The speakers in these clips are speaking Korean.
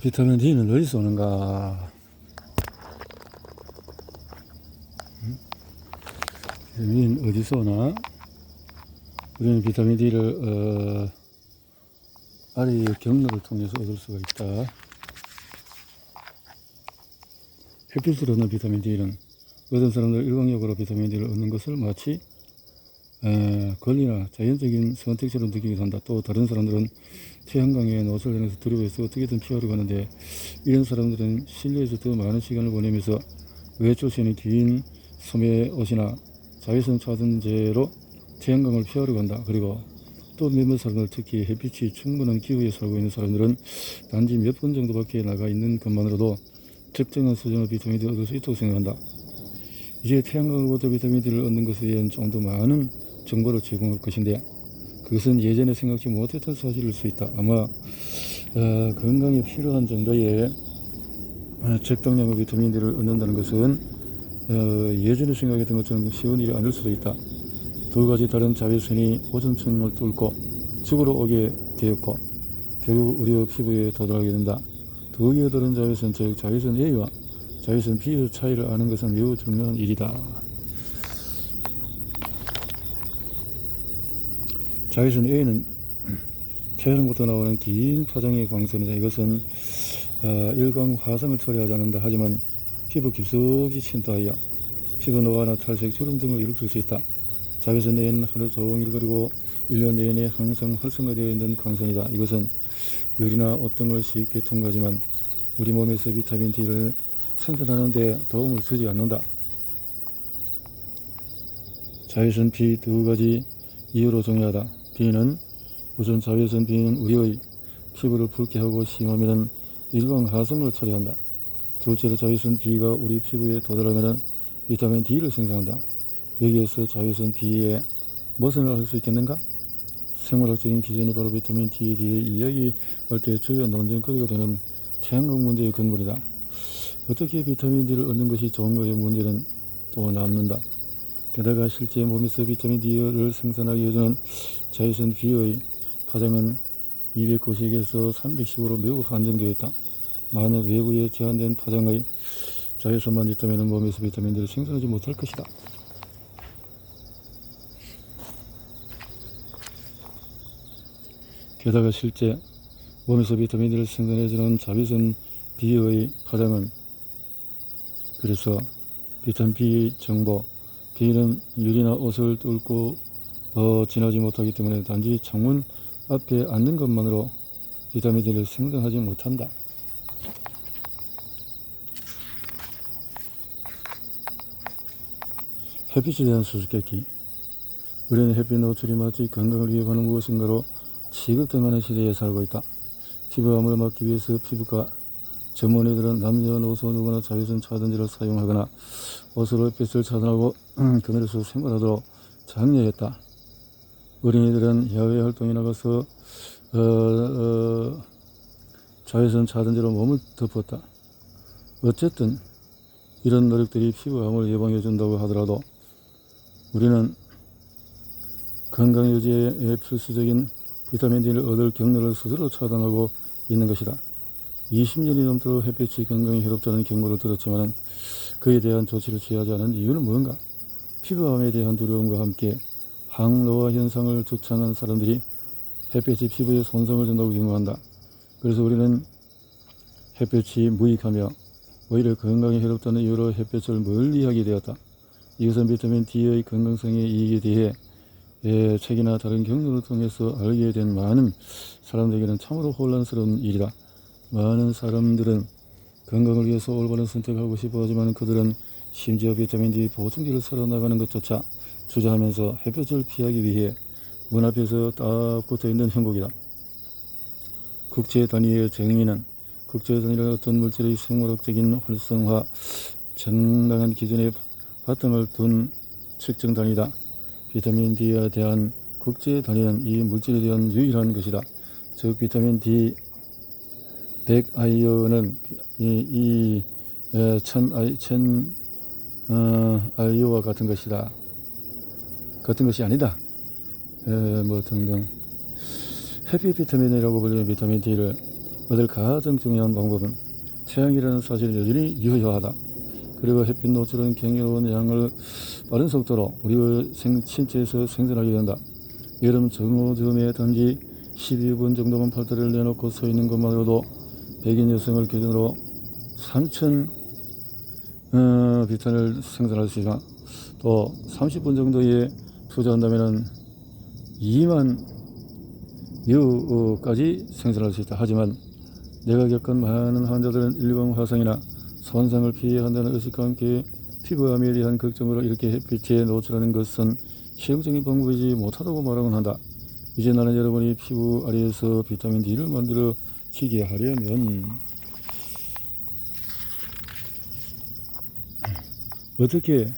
비타민 D는 어디서 오는가? 비타민 어디서 오나? 우리는 비타민 D를 아래의 경로를 통해서 얻을 수가 있다. 햇빛으로 얻는 비타민 D는 어떤 사람들 일광욕으로 비타민 D를 얻는 것을 마치 권리나 자연적인 선택처럼 느끼기도 한다. 또 다른 사람들은 태양광에 노출을 당해서 두려워해서 어떻게든 피하려고 하는데, 이런 사람들은 실내에서 더 많은 시간을 보내면서 외출 시에는 긴 소매 옷이나 자외선 차단제로 태양광을 피하려고 한다. 그리고 또 몇몇 사람들, 특히 햇빛이 충분한 기후에 살고 있는 사람들은 단지 몇 분 정도밖에 나가 있는 것만으로도 특정한 수준의 비타민 D를 얻을 수 있다고 생각한다. 이제 태양광으로부터 비타민 D를 얻는 것에 대한 좀 더 많은 정보를 제공할 것인데, 그것은 예전에 생각지 못했던 사실일 수 있다. 아마 건강에 필요한 정도의 적당량의 비타민 D를 얻는다는 것은 예전에 생각했던 것처럼 쉬운 일이 아닐 수도 있다. 두 가지 다른 자외선이 오존층을 뚫고 집으로 오게 되었고 결국 우리 피부에 도달하게 된다. 두 개의 다른 자외선, 즉 자외선 A와 자외선 B의 차이를 아는 것은 매우 중요한 일이다. 자외선 A는 태양으로부터 나오는 긴 파장의 광선이다. 이것은 일광 화상을 처리하지 않는다. 하지만 피부 깊숙이 침투하여 피부 노화나 탈색, 주름 등을 일으킬 수 있다. 자외선 A는 하루 종일 그리고 1년 내내 항상 활성화되어 있는 광선이다. 이것은 열이나 옷 등을 쉽게 통과하지만 우리 몸에서 비타민 D를 생산하는 데 도움을 주지 않는다. 자외선 B 두 가지 이유로 중요하다. 우선 자외선 B는 우리의 피부를 붉게 하고 심하면 일광 화성을 처리한다. 둘째로 자외선 B가 우리 피부에 도달하면 비타민 D를 생성한다. 여기에서 자외선 B에 무엇을 할 수 있겠는가? 생물학적인 기준이 바로 비타민 D에 대해 이야기할 때 주요 논쟁거리가 되는 태양광 문제의 근본이다. 어떻게 비타민 D를 얻는 것이 좋은가의 문제는 또 남는다. 게다가 실제 몸에서 비타민 D를 생산하기 위해서는 자외선 B의 파장은 290에서 315로 매우 한정되어 있다. 만약 외부에 제한된 파장의 자외선만 있다면 몸에서 비타민 D를 생산하지 못할 것이다. 게다가 실제 몸에서 비타민 D를 생산해주는 자외선 B의 파장은, 그래서 비타민 B 정보, B는 유리나 옷을 뚫고 지나지 못하기 때문에 단지 창문 앞에 앉는 것만으로 비타민 D를 생성하지 못한다. 햇빛에 대한 수수께끼. 우리는 햇빛 노출이 마치 건강을 위협하는 무엇인가로 취급당하는 시대에 살고 있다. 피부암을 막기 위해서 피부과 전문의들은 남녀노소 누구나 자외선 차단제를 사용하거나 옷으로 햇빛을 차단하고 그늘에서 생활하도록 장려했다. 어린이들은 야외 활동에 나가서 자외선 차단제로 몸을 덮었다. 어쨌든 이런 노력들이 피부암을 예방해 준다고 하더라도 우리는 건강 유지에 필수적인 비타민 D를 얻을 경로를 스스로 차단하고 있는 것이다. 20년이 넘도록 햇빛이 건강에 해롭다는 경고를 들었지만 그에 대한 조치를 취하지 않은 이유는 뭔가? 피부암에 대한 두려움과 함께 항노화 현상을 주창한 사람들이 햇빛이 피부에 손상을 준다고 경고한다. 그래서 우리는 햇빛이 무익하며 오히려 건강에 해롭다는 이유로 햇빛을 멀리하게 되었다. 이것은 비타민 D의 건강성의 이익에 대해 책이나 다른 경로를 통해서 알게 된 많은 사람들에게는 참으로 혼란스러운 일이다. 많은 사람들은 건강을 위해서 올바른 선택을 하고 싶어 하지만 그들은 심지어 비타민 D 보충제를 사러 나가는 것조차 주저하면서 햇볕을 피하기 위해 문 앞에서 딱 붙어있는 형국이다. 국제 단위의 정의는 국제 단위는 어떤 물질의 생물학적인 활성화 정당한 기준에 바탕을 둔 측정 단위다. 비타민 D에 대한 국제 단위는 이 물질에 대한 유일한 것이다. 즉 비타민 D 100IU는 이 1000IU와 같은 것이다. 같은 것이 아니다. 뭐 등등. 해피 비타민이라고 불리는 비타민 D를 얻을 가장 중요한 방법은 태양이라는 사실이 여전히 유효하다. 그리고 햇빛 노출은 경이로운 양을 빠른 속도로 우리의 신체에서 생산하게 된다. 여름 정오쯤에 단지 12분 정도만 팔다리를 내놓고 서 있는 것만으로도 백인 여성을 기준으로 3,000 비탄을 생산할 수 있지만 또 30분 정도에 투자한다면 2만 유까지 생산할 수 있다. 하지만 내가 겪은 많은 환자들은 일광 화상이나 손상을 피해야 한다는 의식과 함께 피부암에 대한 걱정으로 이렇게 햇빛에 노출하는 것은 실용적인 방법이지 못하다고 말하곤 한다. 이제 나는 여러분이 피부 아래에서 비타민 D를 만들어 지게 하려면 어떻게,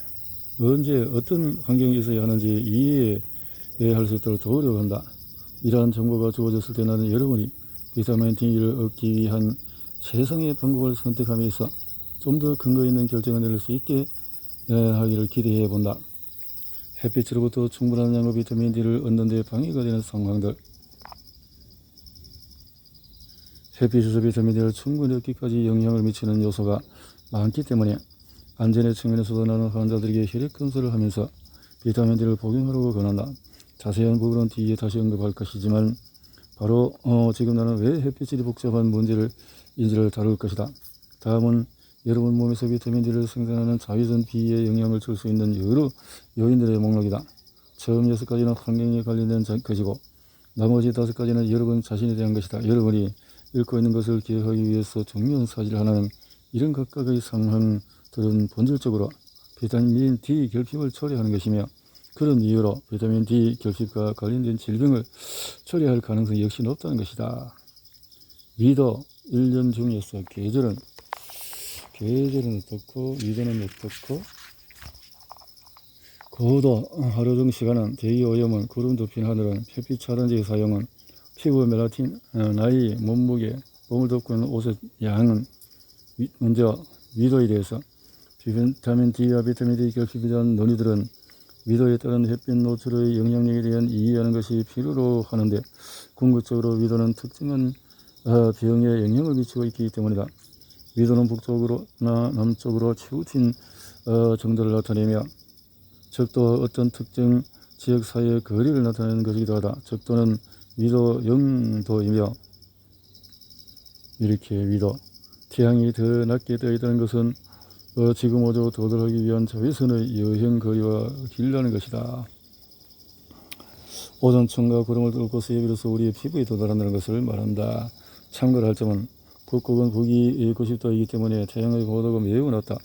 언제, 어떤 환경에 있어야 하는지 이해할 수 있도록 도우려고 한다. 이러한 정보가 주어졌을 때 나는 여러분이 비타민 D를 얻기 위한 최상의 방법을 선택함에 있어 좀 더 근거 있는 결정을 내릴 수 있게 하기를 기대해 본다. 햇빛으로부터 충분한 양의 비타민 D를 얻는 데 방해가 되는 상황들. 햇빛에서 비타민 D를 충분히 얻기까지 영향을 미치는 요소가 많기 때문에 안전의 측면에서도 나는 환자들에게 혈액 검사를 하면서 비타민 D를 복용하라고 권한다. 자세한 부분은 뒤에 다시 언급할 것이지만 바로 지금 나는 왜 햇빛이 복잡한 문제인지를 다룰 것이다. 다음은 여러분 몸에서 비타민 D를 생산하는 자외선 B에 영향을 줄 수 있는 여러 요인들의 목록이다. 처음 6가지는 환경에 관련된 것이고 나머지 5가지는 여러분 자신에 대한 것이다. 여러분이 읽고 있는 것을 기억하기 위해서 중요한 사실 하나는 이런 각각의 상황들은 본질적으로 비타민 D 결핍을 초래하는 것이며 그런 이유로 비타민 D 결핍과 관련된 질병을 초래할 가능성이 역시 높다는 것이다. 위도 1년 중에서 계절은 어떻고 위도는 어떻고 고도 하루 중 시간은 대기 오염은 구름 덮인 하늘은 햇빛 차단제의 사용은 피부 멜라틴 나이 몸무게 몸을 덮고 있는 옷의 양은 먼저 위도에 대해서 비타민 D와 비타민 D 결핍에 대한 논의들은 위도에 따른 햇빛 노출의 영향력에 대한 이해하는 것이 필요로 하는데 궁극적으로 위도는 특정한 병에 영향을 미치고 있기 때문이다. 위도는 북쪽으로나 남쪽으로 치우친 정도를 나타내며 적도 어떤 특정 지역 사이의 거리를 나타내는 것이기도 하다. 적도는 위도 0도이며 이렇게 위도 태양이 더 낮게 떠 있다는 것은 지금 오조 도달하기 위한 자외선의 여행 거리와 길이라는 것이다. 오존층과 구름을 뚫고서 비로소 우리의 피부에 도달한다는 것을 말한다. 참고를 할 점은 북극은 북위 90도이기 때문에 태양의 고도가 매우 낮다.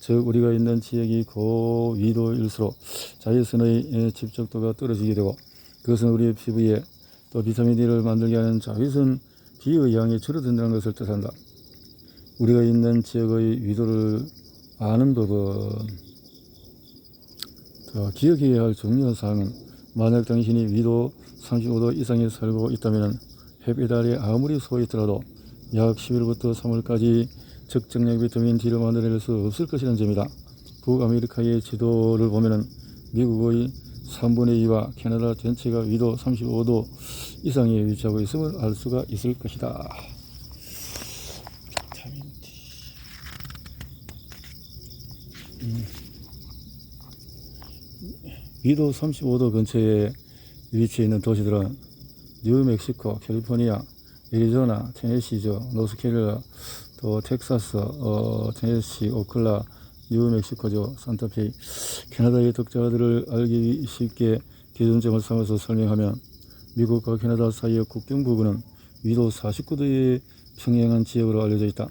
즉 우리가 있는 지역이 고위도일수록 자외선의 집적도가 떨어지게 되고 그것은 우리의 피부에 또 비타민 D를 만들게 하는 자외선 B의 양이 줄어든다는 것을 뜻한다. 우리가 있는 지역의 위도를 아는 법은 기억해야 할 중요한 사항은 만약 당신이 위도 35도 이상에 살고 있다면 햇빛 아래 아무리 서 있더라도 약 11월부터 3월까지 적정량 비타민 D를 만들어낼 수 없을 것이라는 점이다. 북아메리카의 지도를 보면 미국의 3분의 2와 캐나다 전체가 위도 35도 이상에 위치하고 있음을 알 수가 있을 것이다. 비타민 D. 위도 35도 근처에 위치해 있는 도시들은 뉴멕시코, 캘리포니아, 애리조나, 테네시주, 노스캐롤라이나, 또 텍사스, 테네시, 오클라, 뉴멕시코주, 산타페. 캐나다의 독자들을 알기 쉽게 기준점을 삼아서 설명하면 미국과 캐나다 사이의 국경 부분은 위도 49도의 평행한 지역으로 알려져 있다.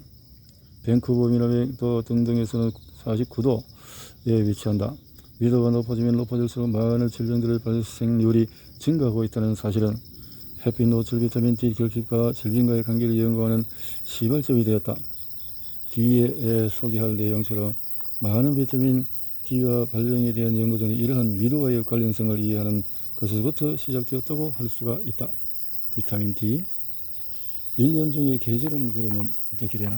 밴쿠버, 미나미도 등등에서는 49도에 위치한다. 위도가 높아지면 높아질수록 많은 질병들의 발생률이 증가하고 있다는 사실은 햇빛 노출 비타민 D 결핍과 질병과의 관계를 연구하는 시발점이 되었다. 뒤에 소개할 내용처럼 많은 비타민 D와 발병에 대한 연구들은 이러한 위도와의 관련성을 이해하는 것으로부터 시작되었다고 할 수가 있다. 비타민 D 1년 중에 계절은 그러면 어떻게 되나?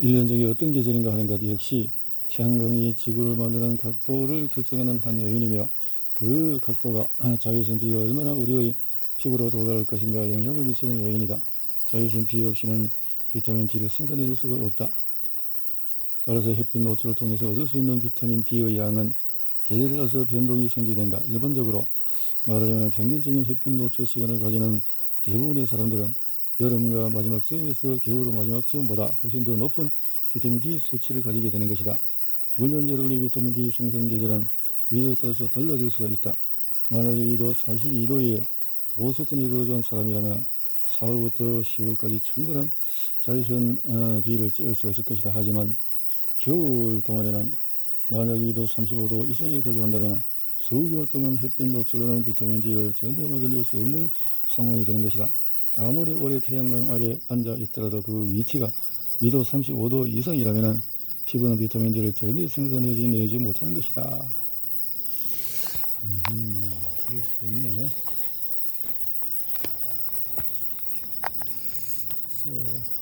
1년 중에 어떤 계절인가 하는 것 역시 태양광이 지구를 만드는 각도를 결정하는 한 요인이며 그 각도가 자외선 B가 얼마나 우리의 피부로 도달할 것인가 영향을 미치는 요인이다. 자외선 비 없이는 비타민 D를 생산해낼 수가 없다. 따라서 햇빛 노출을 통해서 얻을 수 있는 비타민 D의 양은 계절에 따라서 변동이 생기게 된다. 일반적으로 말하자면 평균적인 햇빛 노출 시간을 가지는 대부분의 사람들은 여름과 마지막 즈음에서 겨울의 마지막 즈음보다 훨씬 더 높은 비타민 D 수치를 가지게 되는 것이다. 물론 여러분의 비타민 D 생성 계절은 위도에 따라서 달라질 수도 있다. 만약에 위도 42도에 보스턴에 거주한 사람이라면 4월부터 10월까지 충분한 자외선 비를 쬐을 수가 있을 것이다. 하지만 겨울 동안에는 만약 위도 35도 이상에 거주한다면 수개월 동안 햇빛 노출로는 비타민 D를 전혀 만들어낼 수 없는 상황이 되는 것이다. 아무리 오래 태양광 아래 앉아 있더라도 그 위치가 위도 35도 이상이라면 피부는 비타민 D를 전혀 생산해내지 못하는 것이다. 그럴 수 있네. 그래서